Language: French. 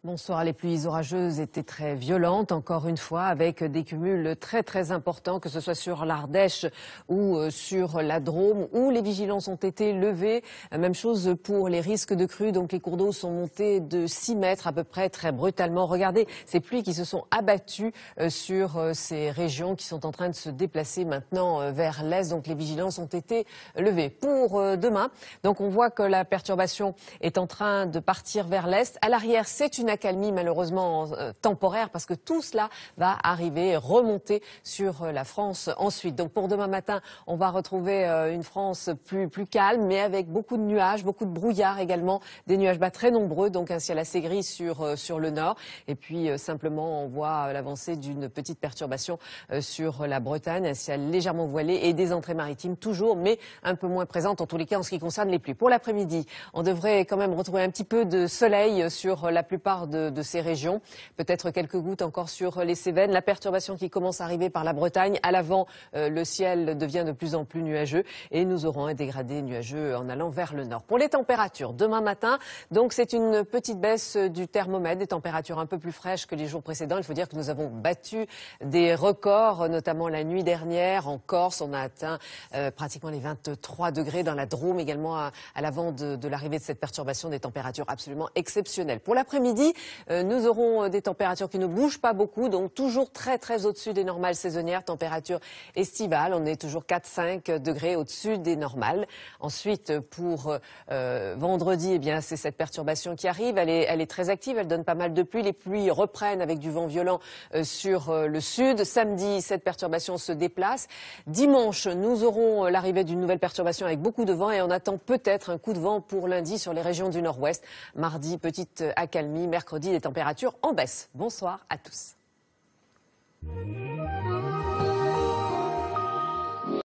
Bonsoir. Les pluies orageuses étaient très violentes, encore une fois, avec des cumuls très importants, que ce soit sur l'Ardèche ou sur la Drôme, où les vigilances ont été levées. Même chose pour les risques de crues, donc les cours d'eau sont montés de 6 mètres à peu près, très brutalement. Regardez ces pluies qui se sont abattues sur ces régions qui sont en train de se déplacer maintenant vers l'est, donc les vigilances ont été levées. Pour demain, donc on voit que la perturbation est en train de partir vers l'est. À l'arrière, c'est une accalmie malheureusement temporaire parce que tout cela va arriver, remonter sur la France ensuite. Donc pour demain matin, on va retrouver une France plus calme, mais avec beaucoup de nuages, beaucoup de brouillard également, des nuages bas très nombreux, donc un ciel assez gris sur le nord. Et puis simplement, on voit l'avancée d'une petite perturbation sur la Bretagne, un ciel légèrement voilé et des entrées maritimes toujours, mais un peu moins présentes en tous les cas en ce qui concerne les pluies. Pour l'après-midi, on devrait quand même retrouver un petit peu de soleil sur la plupart de ces régions. Peut-être quelques gouttes encore sur les Cévennes. La perturbation qui commence à arriver par la Bretagne. À l'avant, le ciel devient de plus en plus nuageux et nous aurons un dégradé nuageux en allant vers le nord. Pour les températures, demain matin, donc c'est une petite baisse du thermomètre, des températures un peu plus fraîches que les jours précédents. Il faut dire que nous avons battu des records, notamment la nuit dernière en Corse. On a atteint pratiquement les 23 degrés dans la Drôme, également à l'avant de l'arrivée de cette perturbation, des températures absolument exceptionnelles. Pour l'après-midi, nous aurons des températures qui ne bougent pas beaucoup, donc toujours très au-dessus des normales saisonnières, température estivale. On est toujours 4-5 degrés au-dessus des normales. Ensuite, pour vendredi, eh bien, c'est cette perturbation qui arrive. Elle est très active, elle donne pas mal de pluie. Les pluies reprennent avec du vent violent sur le sud. Samedi, cette perturbation se déplace. Dimanche, nous aurons l'arrivée d'une nouvelle perturbation avec beaucoup de vent et on attend peut-être un coup de vent pour lundi sur les régions du nord-ouest. Mardi, petite accalmie. Mercredi, les températures en baisse. Bonsoir à tous.